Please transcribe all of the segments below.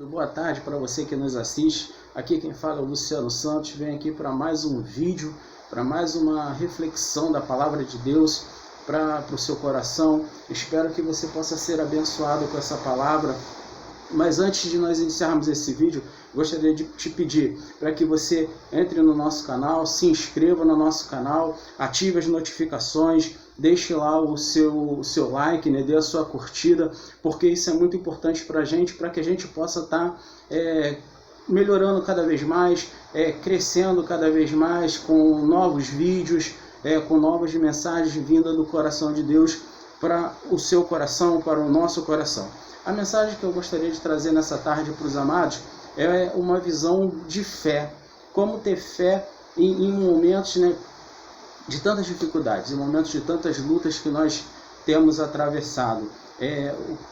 Boa tarde para você que nos assiste. Aqui quem fala é o Luciano Santos. Venho aqui para mais um vídeo, para mais uma reflexão da palavra de Deus para o seu coração. Espero que você possa ser abençoado com essa palavra. Mas antes de nós iniciarmos esse vídeo, gostaria de te pedir para que você entre no nosso canal, se inscreva no nosso canal, ative as notificações, deixe lá o seu like, né? Dê a sua curtida, porque isso é muito importante para que a gente possa estar melhorando cada vez mais, crescendo cada vez mais com novos vídeos, com novas mensagens vindas do coração de Deus para o seu coração, para o nosso coração. A mensagem que eu gostaria de trazer nessa tarde para os amados é uma visão de fé. Como ter fé em momentos, né, de tantas dificuldades, em momentos de tantas lutas que nós temos atravessado.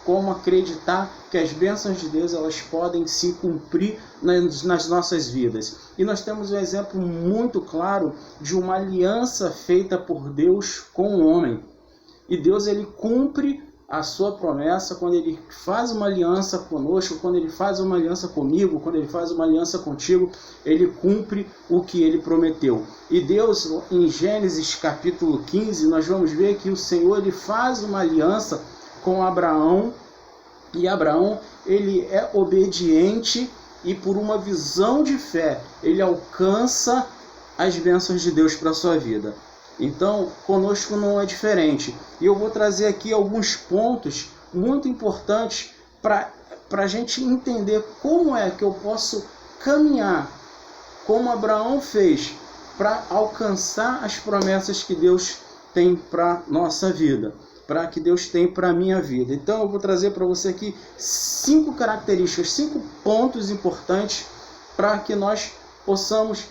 Como acreditar que as bênçãos de Deus elas podem se cumprir nas nossas vidas. E nós temos um exemplo muito claro de uma aliança feita por Deus com o homem. E Deus ele cumpre a sua promessa quando ele faz uma aliança conosco, quando ele faz uma aliança comigo, quando ele faz uma aliança contigo, ele cumpre o que ele prometeu. E Deus, em Gênesis capítulo 15, nós vamos ver que o Senhor ele faz uma aliança com Abraão, e Abraão ele é obediente e por uma visão de fé, ele alcança as bênçãos de Deus para a sua vida. Então, conosco não é diferente. E eu vou trazer aqui alguns pontos muito importantes para a gente entender como é que eu posso caminhar, como Abraão fez, para alcançar as promessas que Deus tem para a nossa vida, para que Deus tem para a minha vida. Então, eu vou trazer para você aqui 5 características, 5 pontos importantes para que nós possamos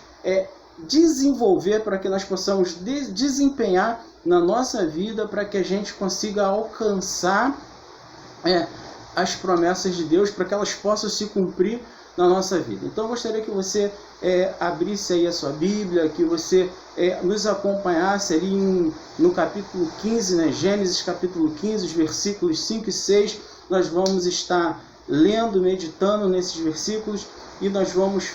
desenvolver, para que nós possamos desempenhar na nossa vida, para que a gente consiga alcançar as promessas de Deus, para que elas possam se cumprir na nossa vida. Então eu gostaria que você abrisse aí a sua Bíblia, que você nos acompanhasse ali no capítulo 15, né? Gênesis capítulo 15, os versículos 5 e 6, nós vamos estar lendo, meditando nesses versículos, e nós vamos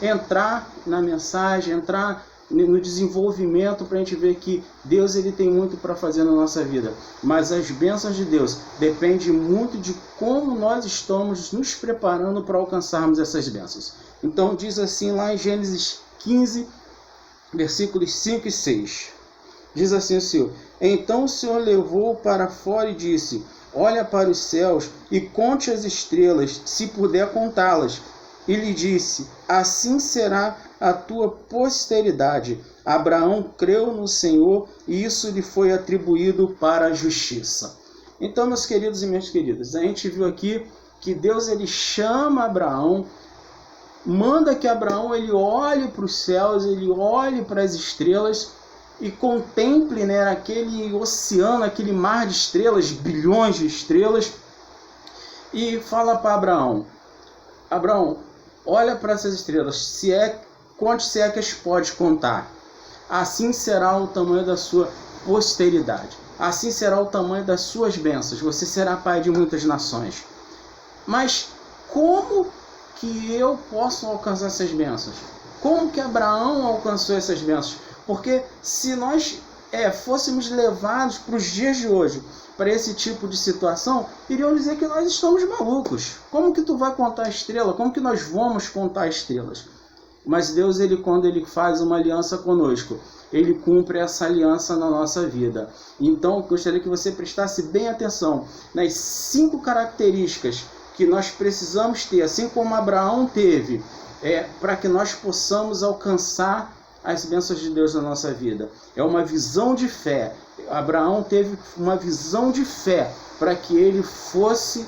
entrar na mensagem, entrar no desenvolvimento, para a gente ver que Deus ele tem muito para fazer na nossa vida. Mas as bênçãos de Deus dependem muito de como nós estamos nos preparando para alcançarmos essas bênçãos. Então diz assim lá em Gênesis 15, versículos 5 e 6. Diz assim o Senhor: Então o Senhor levou para fora e disse: Olha para os céus e conte as estrelas, se puder contá-las. E lhe disse: Assim será a tua posteridade. Abraão creu no Senhor e isso lhe foi atribuído para a justiça. Então, meus queridos e minhas queridas, a gente viu aqui que Deus ele chama Abraão, manda que Abraão ele olhe para os céus, ele olhe para as estrelas e contemple, né, aquele oceano, aquele mar de estrelas, bilhões de estrelas, e fala para Abraão: Abraão, olha para essas estrelas, conte se é que as pode contar. Assim será o tamanho da sua posteridade. Assim será o tamanho das suas bênçãos. Você será pai de muitas nações. Mas como que eu posso alcançar essas bênçãos? Como que Abraão alcançou essas bênçãos? Porque se nós fôssemos levados para os dias de hoje, para esse tipo de situação, iriam dizer que nós estamos malucos. Como que tu vai contar a estrela? Como que nós vamos contar estrelas? Mas Deus, quando ele faz uma aliança conosco, ele cumpre essa aliança na nossa vida. Então, gostaria que você prestasse bem atenção nas 5 características que nós precisamos ter, assim como Abraão teve, para que nós possamos alcançar as bênçãos de Deus na nossa vida. É uma visão de fé. Abraão teve uma visão de fé para que ele fosse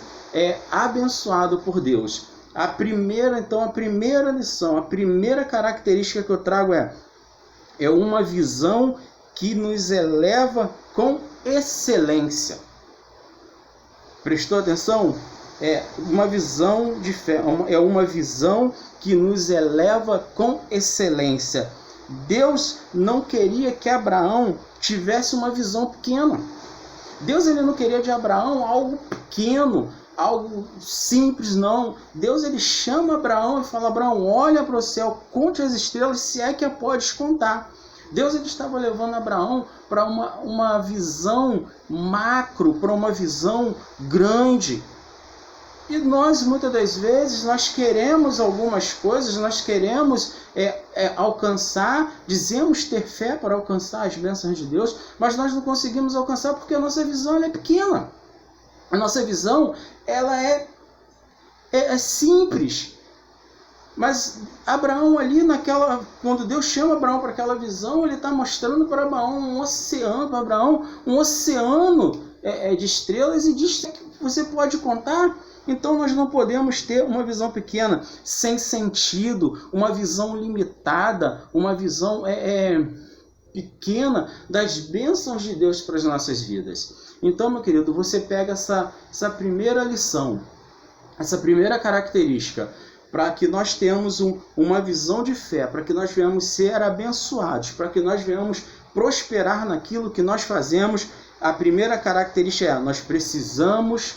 abençoado por Deus. A primeira lição, a primeira característica que eu trago é uma visão que nos eleva com excelência. Prestou atenção? Uma visão de fé, é uma visão que nos eleva com excelência. Deus não queria que Abraão tivesse uma visão pequena. Deus ele não queria de Abraão algo pequeno, algo simples, não. Deus ele chama Abraão e fala: Abraão, olha para o céu, conte as estrelas, se é que a podes contar. Deus ele estava levando Abraão para uma visão macro, para uma visão grande. E nós, muitas das vezes, nós queremos algumas coisas, nós queremos alcançar, dizemos ter fé para alcançar as bênçãos de Deus, mas nós não conseguimos alcançar porque a nossa visão ela é pequena. A nossa visão ela é simples. Mas Abraão ali, quando Deus chama Abraão para aquela visão, ele está mostrando para Abraão um oceano de estrelas e diz que você pode contar. Então nós não podemos ter uma visão pequena, sem sentido, uma visão limitada, uma visão pequena das bênçãos de Deus para as nossas vidas. Então, meu querido, você pega essa primeira lição, essa primeira característica, para que nós tenhamos uma visão de fé, para que nós venhamos ser abençoados, para que nós venhamos prosperar naquilo que nós fazemos. A primeira característica é: nós precisamos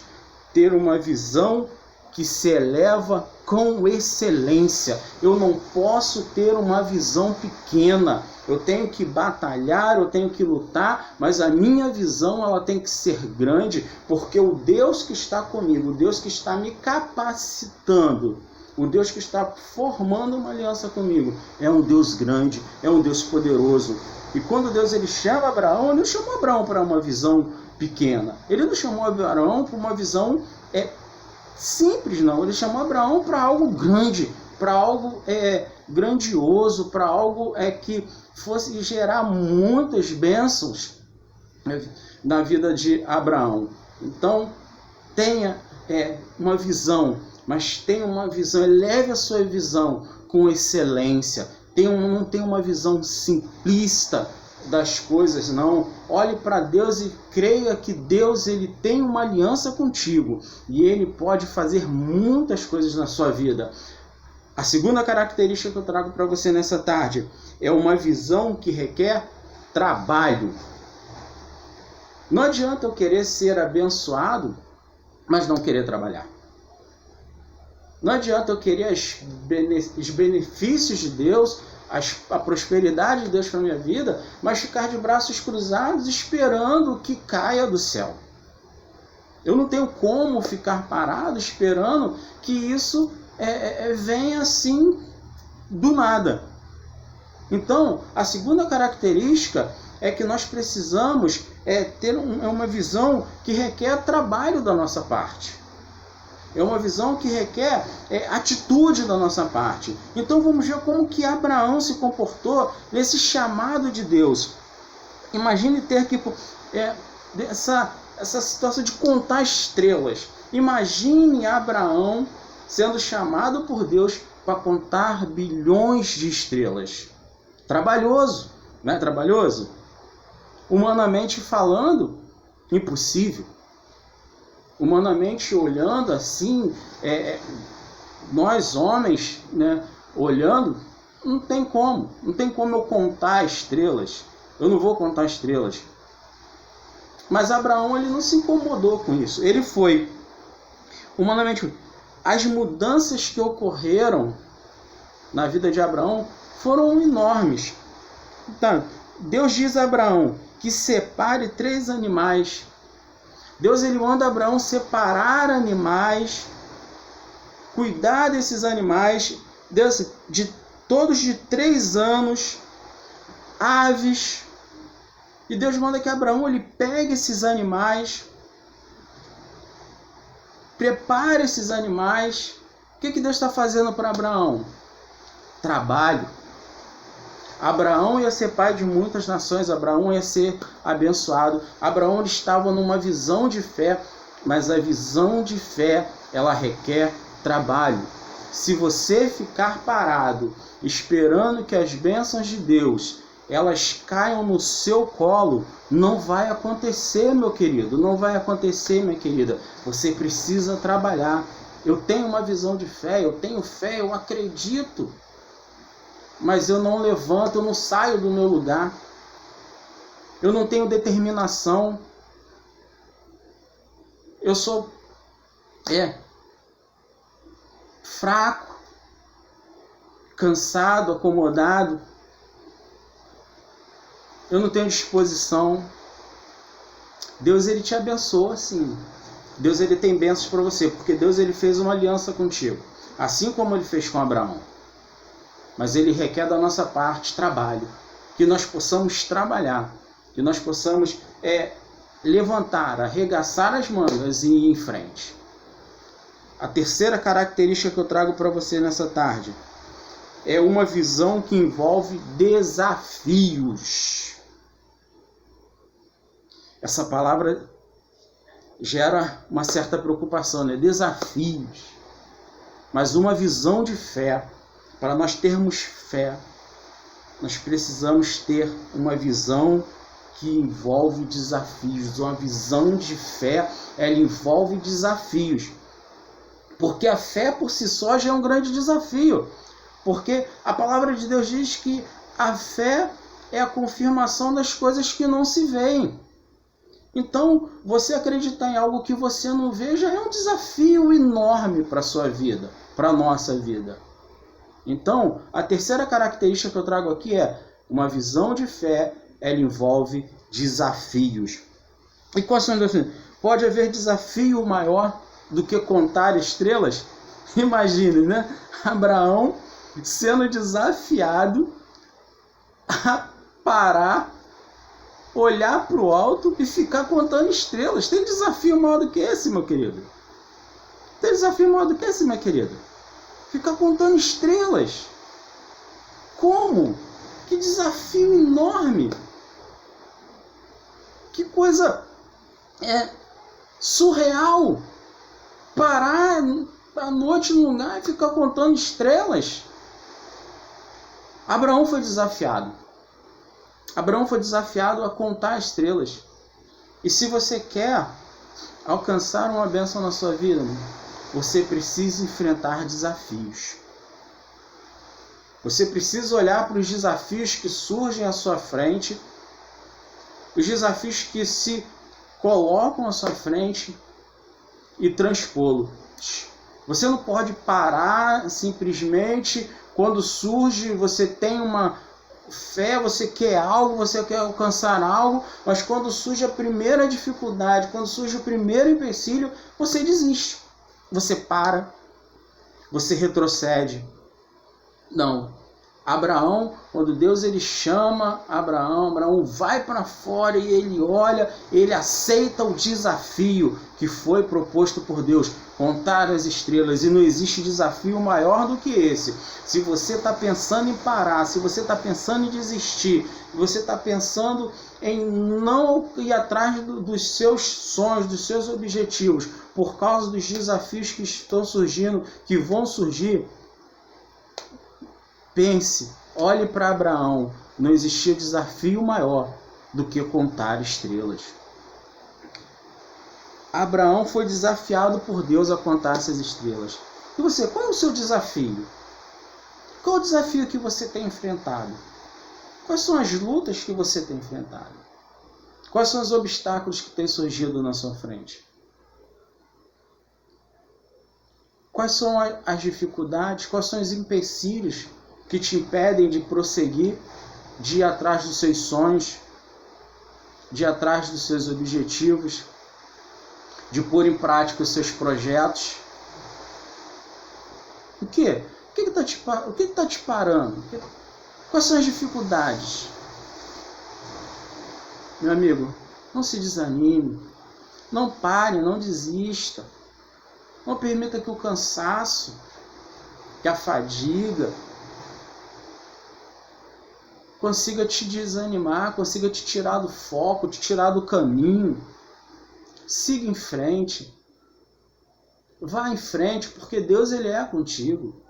ter uma visão que se eleva com excelência. Eu não posso ter uma visão pequena. Eu tenho que batalhar, eu tenho que lutar, mas a minha visão ela tem que ser grande, porque o Deus que está comigo, o Deus que está me capacitando, o Deus que está formando uma aliança comigo, é um Deus grande, é um Deus poderoso. E quando Deus ele chama Abraão, ele não chamou Abraão para uma visão pequena. Ele não chamou Abraão para uma visão simples, não. Ele chamou Abraão para algo grande, para algo grandioso, para algo que fosse gerar muitas bênçãos na vida de Abraão. Então, tenha uma visão, mas tenha uma visão, eleve a sua visão com excelência. Não tenha uma visão simplista das coisas, não. Olhe para Deus e creia que Deus ele tem uma aliança contigo e ele pode fazer muitas coisas na sua vida. A segunda característica que eu trago para você nessa tarde é uma visão que requer trabalho. Não adianta eu querer ser abençoado, mas não querer trabalhar. Não adianta eu querer os benefícios de Deus, a prosperidade de Deus para a minha vida, mas ficar de braços cruzados esperando que caia do céu. Eu não tenho como ficar parado esperando que isso venha assim do nada. Então, a segunda característica é que nós precisamos ter uma visão que requer trabalho da nossa parte. É uma visão que requer atitude da nossa parte. Então vamos ver como que Abraão se comportou nesse chamado de Deus. Imagine ter que essa situação de contar estrelas. Imagine Abraão sendo chamado por Deus para contar bilhões de estrelas. Trabalhoso, não é trabalhoso? Humanamente falando, impossível. Humanamente olhando assim, nós homens, né, olhando, não tem como eu contar estrelas. Eu não vou contar estrelas. Mas Abraão ele não se incomodou com isso. Ele foi, humanamente, as mudanças que ocorreram na vida de Abraão foram enormes. Então, Deus diz a Abraão que separe 3 animais. Deus ele manda Abraão separar animais, cuidar desses animais, Deus, todos de 3 anos, aves. E Deus manda que Abraão ele pegue esses animais, prepare esses animais. O que Deus está fazendo para Abraão? Trabalho. Abraão ia ser pai de muitas nações, Abraão ia ser abençoado. Abraão estava numa visão de fé, mas a visão de fé, ela requer trabalho. Se você ficar parado, esperando que as bênçãos de Deus, elas caiam no seu colo, não vai acontecer, meu querido, não vai acontecer, minha querida. Você precisa trabalhar. Eu tenho uma visão de fé, eu tenho fé, eu acredito. Mas eu não levanto, eu não saio do meu lugar. Eu não tenho determinação. Eu sou fraco, cansado, acomodado, eu não tenho disposição. Deus, ele te abençoa, sim. Deus, ele tem bênçãos para você, porque Deus, ele fez uma aliança contigo, assim como ele fez com Abraão. Mas ele requer da nossa parte trabalho, que nós possamos trabalhar, que nós possamos levantar, arregaçar as mangas e ir em frente. A terceira característica que eu trago para você nessa tarde é uma visão que envolve desafios. Essa palavra gera uma certa preocupação, né? Desafios. Mas uma visão de fé, para nós termos fé, nós precisamos ter uma visão que envolve desafios. Uma visão de fé, ela envolve desafios. Porque a fé por si só já é um grande desafio. Porque a palavra de Deus diz que a fé é a confirmação das coisas que não se veem. Então, você acreditar em algo que você não vê já é um desafio enorme para a sua vida, para a nossa vida. Então, a terceira característica que eu trago aqui é uma visão de fé, ela envolve desafios. E quais são os desafios? Pode haver desafio maior do que contar estrelas? Imagine, né? Abraão sendo desafiado a parar, olhar para o alto e ficar contando estrelas. Tem desafio maior do que esse, meu querido? Tem desafio maior do que esse, minha querida? Ficar contando estrelas. Como? Que desafio enorme. Que coisa surreal. Parar à noite no lugar e ficar contando estrelas. Abraão foi desafiado. Abraão foi desafiado a contar estrelas. E se você quer alcançar uma bênção na sua vida, você precisa enfrentar desafios. Você precisa olhar para os desafios que surgem à sua frente, os desafios que se colocam à sua frente e transpô-los. Você não pode parar simplesmente quando surge, você tem uma fé, você quer algo, você quer alcançar algo, mas quando surge a primeira dificuldade, quando surge o primeiro empecilho, você desiste. Você para, você retrocede. Não. Abraão, quando Deus ele chama Abraão vai para fora e ele olha, ele aceita o desafio que foi proposto por Deus, contar as estrelas, e não existe desafio maior do que esse. Se você está pensando em parar, se você está pensando em desistir, se você está pensando em não ir atrás dos seus sonhos, dos seus objetivos, por causa dos desafios que estão surgindo, que vão surgir, pense, olhe para Abraão, não existia desafio maior do que contar estrelas. Abraão foi desafiado por Deus a contar essas estrelas. E você, qual é o seu desafio? Qual é o desafio que você tem enfrentado? Quais são as lutas que você tem enfrentado? Quais são os obstáculos que têm surgido na sua frente? Quais são as dificuldades, quais são os empecilhos que te impedem de prosseguir, de ir atrás dos seus sonhos, de ir atrás dos seus objetivos, de pôr em prática os seus projetos? O que? O que está te parando? Quais são as dificuldades? Meu amigo, não se desanime, não pare, não desista. Não permita que o cansaço, que a fadiga consiga te desanimar, consiga te tirar do foco, te tirar do caminho. Siga em frente. Vá em frente, porque Deus ele é contigo.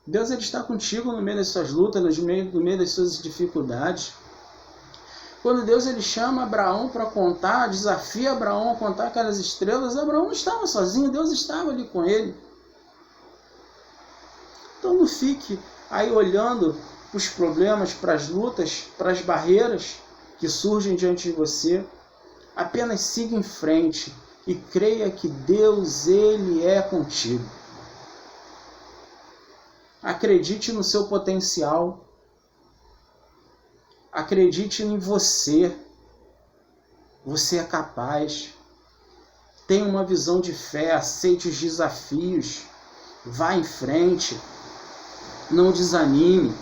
Deus ele está contigo no meio das suas lutas, no meio das suas dificuldades. Quando Deus ele chama Abraão para contar, desafia Abraão a contar aquelas estrelas, Abraão não estava sozinho, Deus estava ali com ele. Então não fique aí olhando para os problemas, para as lutas, para as barreiras que surgem diante de você. Apenas siga em frente, e creia que Deus, Ele é contigo. Acredite no seu potencial. Acredite em você. Você é capaz. Tenha uma visão de fé, aceite os desafios. Vá em frente. Não desanime.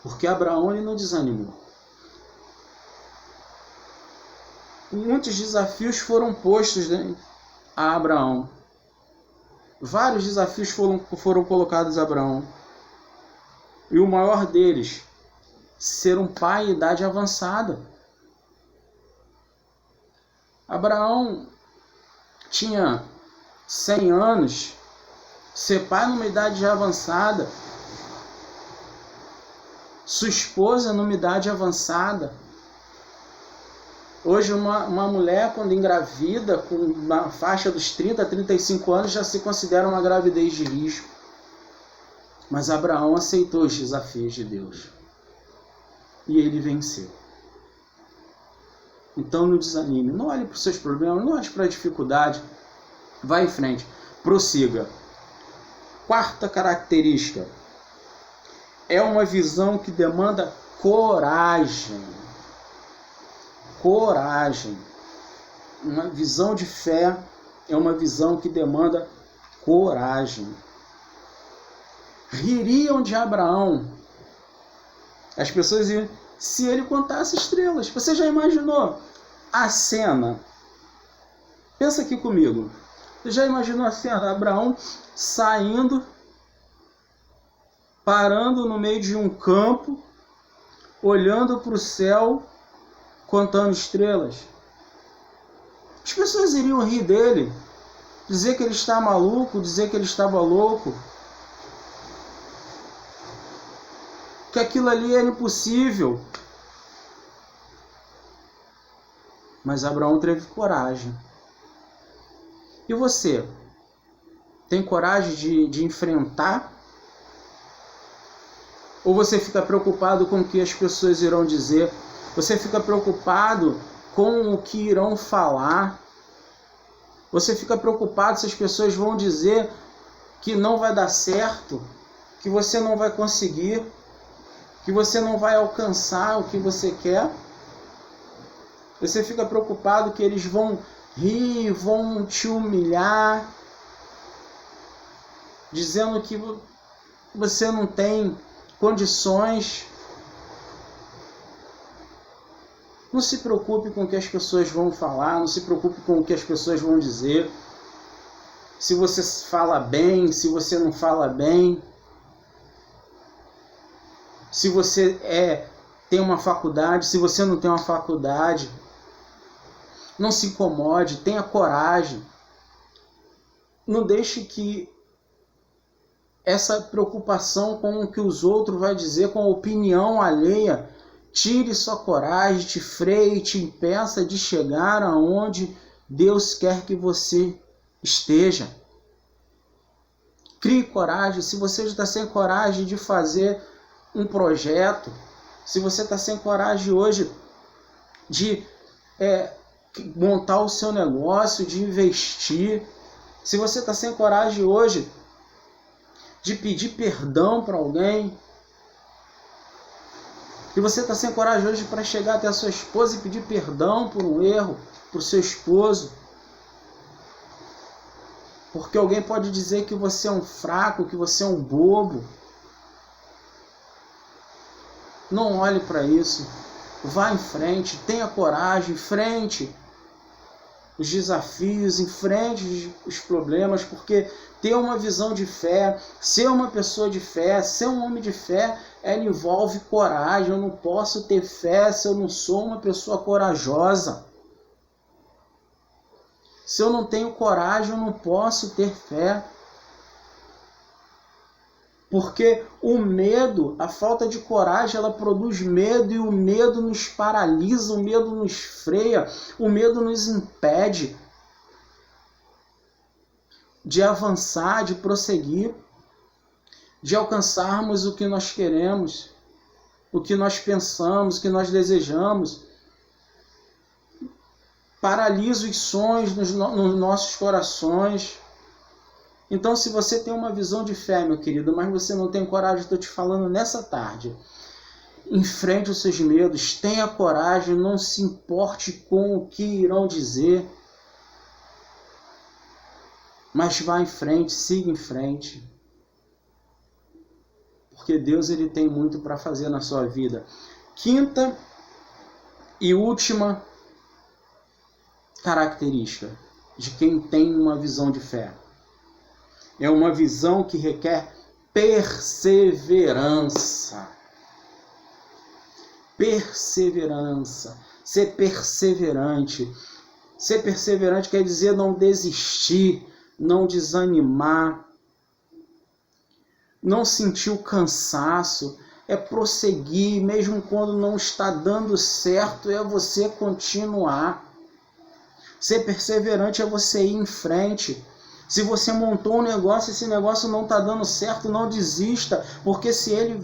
Porque Abraão ele não desanimou. Muitos desafios foram postos, né, a Abraão. Vários desafios foram colocados a Abraão. E o maior deles, ser um pai em idade avançada. Abraão tinha 100 anos, ser pai numa idade já avançada. Sua esposa numa idade avançada. Hoje uma mulher quando engravida, com uma faixa dos 30 a 35 anos, já se considera uma gravidez de risco. Mas Abraão aceitou os desafios de Deus. E ele venceu. Então não desanime, não olhe para os seus problemas, não olhe para a dificuldade. Vá em frente, prossiga. Quarta característica. É uma visão que demanda coragem. Coragem. Uma visão de fé é uma visão que demanda coragem. Ririam de Abraão. As pessoas iam, se ele contasse estrelas. Você já imaginou a cena? Pensa aqui comigo. Você já imaginou a cena? Abraão saindo, parando no meio de um campo, olhando para o céu, contando estrelas. As pessoas iriam rir dele, dizer que ele está maluco, dizer que ele estava louco, que aquilo ali era impossível. Mas Abraão teve coragem. E você? Tem coragem de enfrentar? Ou você fica preocupado com o que as pessoas irão dizer? Você fica preocupado com o que irão falar? Você fica preocupado se as pessoas vão dizer que não vai dar certo, que você não vai conseguir, que você não vai alcançar o que você quer? Você fica preocupado que eles vão rir, vão te humilhar, dizendo que você não tem condições. Não se preocupe com o que as pessoas vão falar, não se preocupe com o que as pessoas vão dizer. Se você fala bem, se você não fala bem. Se você tem uma faculdade, se você não tem uma faculdade. Não se incomode, tenha coragem. Não deixe que essa preocupação com o que os outros vão dizer, com a opinião alheia, tire sua coragem, te freie, te impeça de chegar aonde Deus quer que você esteja. Crie coragem. Se você está sem coragem de fazer um projeto, se você está sem coragem hoje de montar o seu negócio, de investir, se você está sem coragem hoje de pedir perdão para alguém, se você está sem coragem hoje para chegar até a sua esposa e pedir perdão por um erro, para o seu esposo, porque alguém pode dizer que você é um fraco, que você é um bobo. Não olhe para isso. Vá em frente, tenha coragem, enfrente os desafios, enfrente os problemas, porque ter uma visão de fé, ser uma pessoa de fé, ser um homem de fé, ela envolve coragem. Eu não posso ter fé se eu não sou uma pessoa corajosa. Se eu não tenho coragem, eu não posso ter fé. Porque o medo, a falta de coragem, ela produz medo, e o medo nos paralisa, o medo nos freia, o medo nos impede de avançar, de prosseguir, de alcançarmos o que nós queremos, o que nós pensamos, o que nós desejamos. paralisa os sonhos nos nossos corações. Então, se você tem uma visão de fé, meu querido, mas você não tem coragem, estou te falando nessa tarde, enfrente os seus medos, tenha coragem, não se importe com o que irão dizer, mas vá em frente, siga em frente, porque Deus ele tem muito para fazer na sua vida. Quinta e última característica de quem tem uma visão de fé. É uma visão que requer perseverança. Perseverança. Ser perseverante. Ser perseverante quer dizer não desistir, não desanimar, não sentir o cansaço. É prosseguir, mesmo quando não está dando certo, é você continuar. Ser perseverante é você ir em frente. Se você montou um negócio, esse negócio não está dando certo, não desista, porque se ele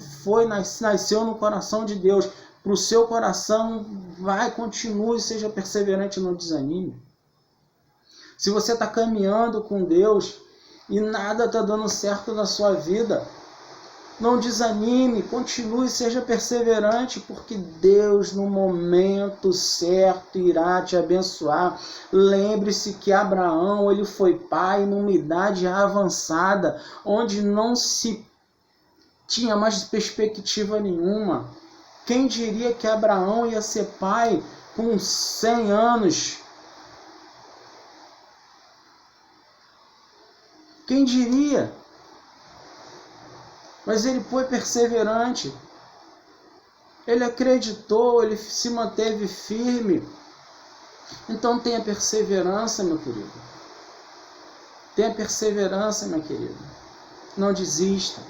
nasceu no coração de Deus, para o seu coração, vai, continue, seja perseverante, não desanime. Se você está caminhando com Deus e nada está dando certo na sua vida, não desanime, continue, seja perseverante, porque Deus no momento certo irá te abençoar. Lembre-se que Abraão ele foi pai numa idade avançada, onde não se tinha mais perspectiva nenhuma. Quem diria que Abraão ia ser pai com 100 anos? Quem diria? Mas ele foi perseverante, ele acreditou, ele se manteve firme. Então tenha perseverança, meu querido. Tenha perseverança, minha querida. Não desista.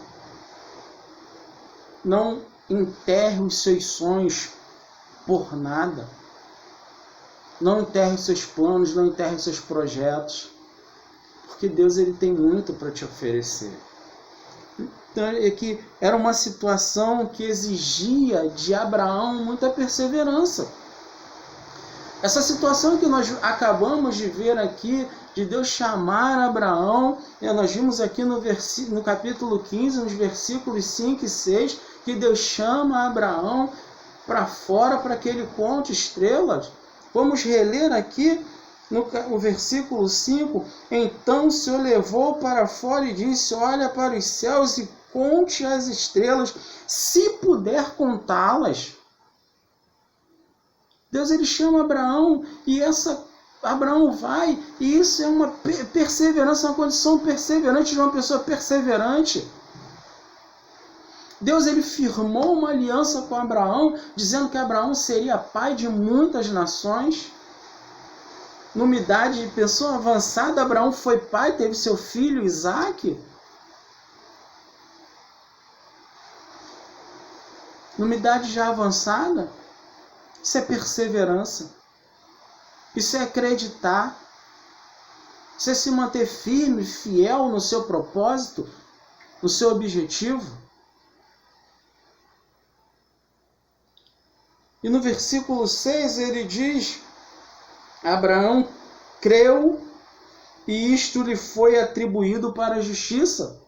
Não enterre os seus sonhos por nada. Não enterre os seus planos, não enterre os seus projetos. Porque Deus ele tem muito para te oferecer. Então, é que era uma situação que exigia de Abraão muita perseverança. Essa situação que nós acabamos de ver aqui, de Deus chamar Abraão, nós vimos aqui no capítulo 15, nos versículos 5 e 6, que Deus chama Abraão para fora para que ele conte estrelas. Vamos reler aqui no versículo 5, então o Senhor levou para fora e disse, olha para os céus e conte as estrelas, se puder contá-las. Deus ele chama Abraão e Abraão vai, e isso é uma perseverança, uma condição perseverante de uma pessoa perseverante. Deus ele firmou uma aliança com Abraão, dizendo que Abraão seria pai de muitas nações. Numa idade de pessoa avançada, Abraão foi pai, teve seu filho Isaque. Numa idade já avançada, isso é perseverança. Isso é acreditar. Isso é se manter firme, fiel no seu propósito, no seu objetivo. E no versículo 6 ele diz, Abraão creu e isto lhe foi atribuído para a justiça.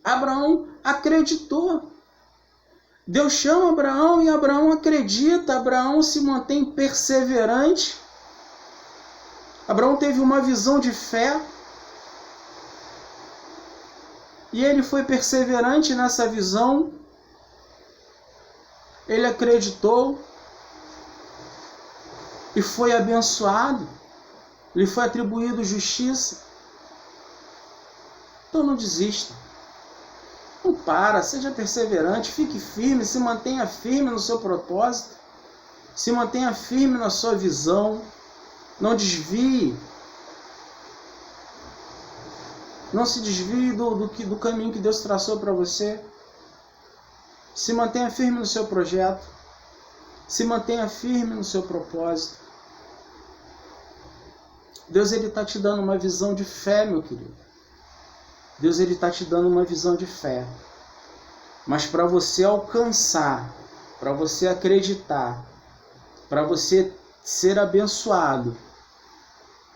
Abraão acreditou. Deus chama Abraão e Abraão acredita. Abraão se mantém perseverante. Abraão teve uma visão de fé. E ele foi perseverante nessa visão. Ele acreditou. E foi abençoado. Lhe foi atribuído justiça. Então não desista. Não para, seja perseverante, fique firme, se mantenha firme no seu propósito. Se mantenha firme na sua visão. Não desvie. Não se desvie do caminho que Deus traçou para você. Se mantenha firme no seu projeto. Se mantenha firme no seu propósito. Deus ele está te dando uma visão de fé, meu querido. Deus ele está te dando uma visão de fé. Mas para você alcançar, para você acreditar, para você ser abençoado,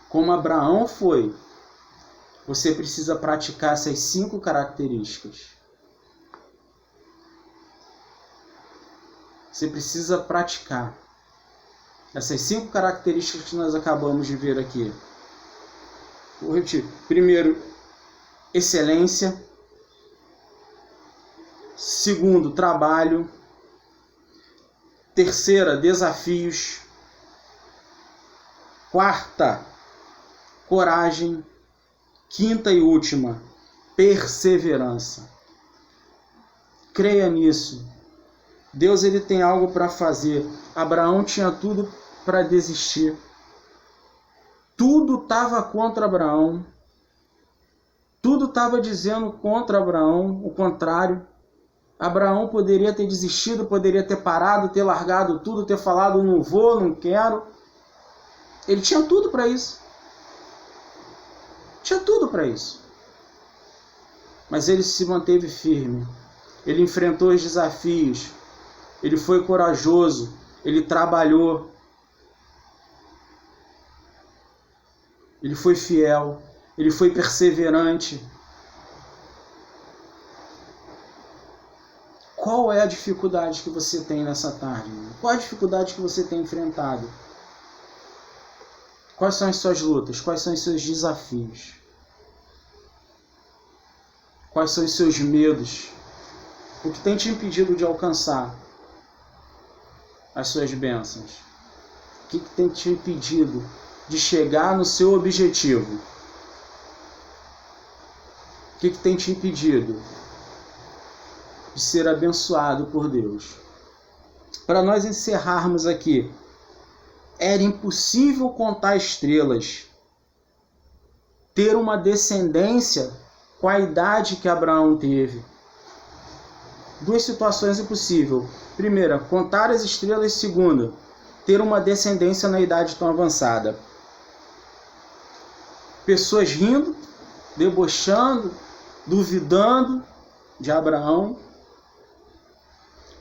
como Abraão foi, você precisa praticar essas 5 características. Você precisa praticar essas 5 características que nós acabamos de ver aqui. Vou repetir. Primeiro, excelência. Segundo, trabalho. Terceira, desafios. Quarta, coragem. Quinta e última, perseverança. Creia nisso. Deus ele tem algo para fazer. Abraão tinha tudo para desistir. Tudo estava contra Abraão. Tudo estava dizendo contra Abraão, o contrário. Abraão poderia ter desistido, poderia ter parado, ter largado tudo, ter falado não vou, não quero. Ele tinha tudo para isso. Tinha tudo para isso. Mas ele se manteve firme. Ele enfrentou os desafios. Ele foi corajoso. Ele trabalhou. Ele foi fiel. Ele foi perseverante. Qual é a dificuldade que você tem nessa tarde? Qual a dificuldade que você tem enfrentado? Quais são as suas lutas? Quais são os seus desafios? Quais são os seus medos? O que tem te impedido de alcançar as suas bênçãos? O que tem te impedido de chegar no seu objetivo? O que tem te impedido de ser abençoado por Deus? Para nós encerrarmos aqui, era impossível contar estrelas, ter uma descendência com a idade que Abraão teve. 2 situações impossíveis. Primeira, contar as estrelas. Segunda, ter uma descendência na idade tão avançada. Pessoas rindo, debochando, duvidando de Abraão,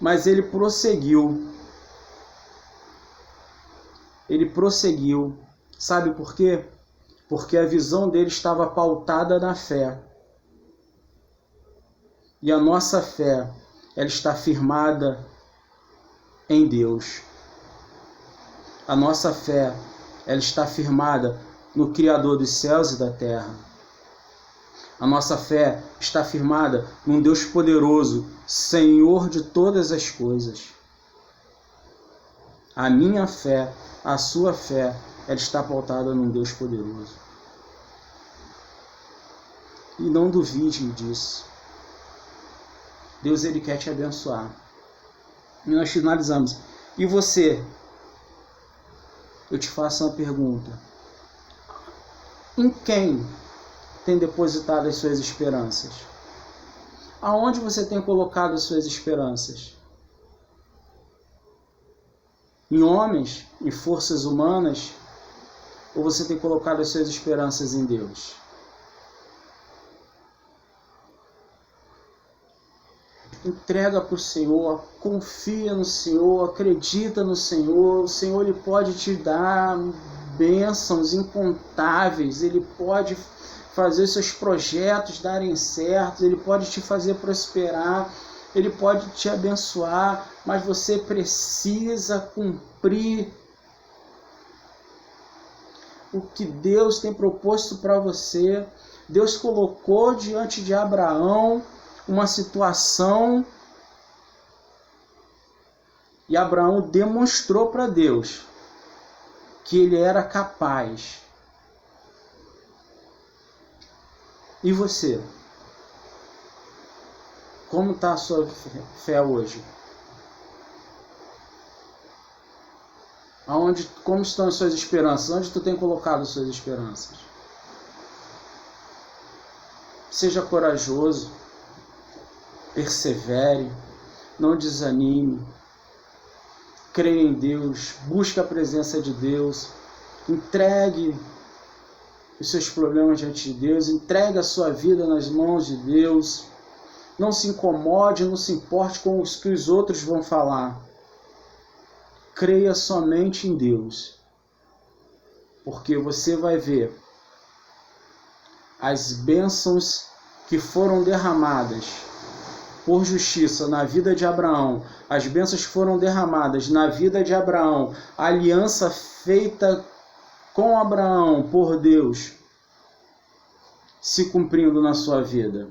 mas ele prosseguiu. Ele prosseguiu. Sabe por quê? Porque a visão dele estava pautada na fé. E a nossa fé, ela está firmada em Deus. A nossa fé, ela está firmada no Criador dos céus e da terra. A nossa fé está firmada num Deus poderoso, Senhor de todas as coisas. A minha fé, a sua fé, ela está pautada num Deus poderoso. E não duvide disso. Deus ele quer te abençoar. E nós finalizamos. E você? Eu te faço uma pergunta. Em quem tem depositado as suas esperanças? Aonde você tem colocado as suas esperanças? Em homens? Em forças humanas? Ou você tem colocado as suas esperanças em Deus? Entrega para o Senhor, confia no Senhor, acredita no Senhor. O Senhor ele pode te dar bênçãos incontáveis, Ele pode fazer os seus projetos darem certo, Ele pode te fazer prosperar, Ele pode te abençoar, mas você precisa cumprir o que Deus tem proposto para você. Deus colocou diante de Abraão uma situação e Abraão demonstrou para Deus que ele era capaz. E você? Como está a sua fé hoje? Como estão as suas esperanças? Onde tu tem colocado as suas esperanças? Seja corajoso, persevere, não desanime, creia em Deus, busque a presença de Deus, entregue os seus problemas diante de Deus, entregue a sua vida nas mãos de Deus, não se incomode, não se importe com o que os outros vão falar, creia somente em Deus porque você vai ver as bênçãos que foram derramadas por justiça na vida de Abraão, as bênçãos que foram derramadas na vida de Abraão, a aliança feita com Abraão por Deus, se cumprindo na sua vida.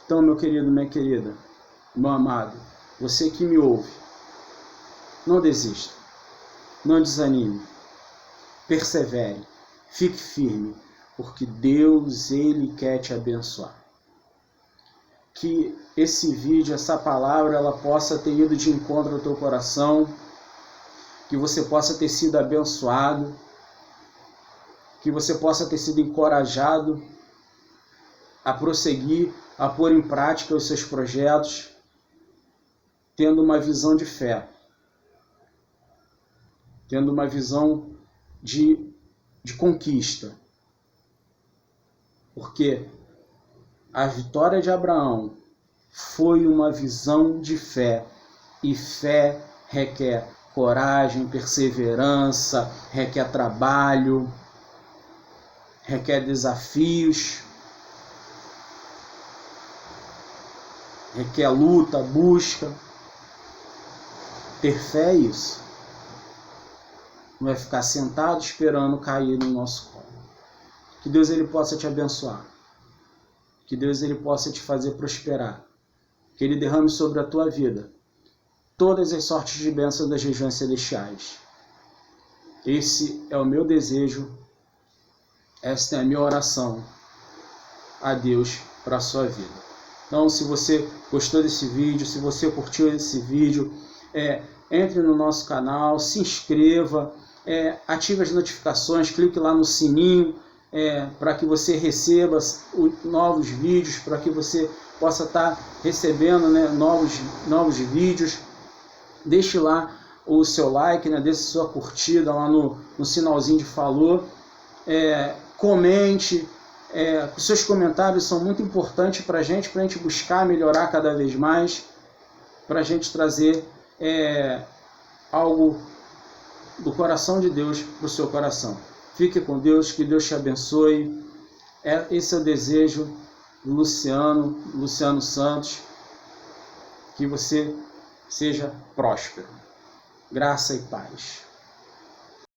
Então, meu querido, minha querida, meu amado, você que me ouve, não desista, não desanime, persevere, fique firme, porque Deus, Ele quer te abençoar. Que esse vídeo, essa palavra, ela possa ter ido de encontro ao teu coração, que você possa ter sido abençoado, que você possa ter sido encorajado a prosseguir, a pôr em prática os seus projetos, tendo uma visão de fé, tendo uma visão de conquista. Porque a vitória de Abraão foi uma visão de fé, e fé requer coragem, perseverança, requer trabalho, requer desafios, requer luta, busca. Ter fé é isso. Não é ficar sentado esperando cair no nosso colo. Que Deus ele possa te abençoar. Que Deus ele possa te fazer prosperar. Que Ele derrame sobre a tua vida todas as sortes de bênçãos das regiões celestiais. Esse é o meu desejo, esta é a minha oração a Deus para a sua vida. Então, se você gostou desse vídeo, se você curtiu esse vídeo, entre no nosso canal, se inscreva, ative as notificações, clique lá no sininho, para que você receba novos vídeos, para que você possa estar recebendo, né, novos vídeos. Deixe lá o seu like, né, deixe sua curtida lá no sinalzinho de falou. Comente. Os seus comentários são muito importantes para a gente buscar melhorar cada vez mais, para a gente trazer algo do coração de Deus para o seu coração. Fique com Deus, que Deus te abençoe. Esse é o desejo do Luciano Santos, que você seja próspero. Graça e paz.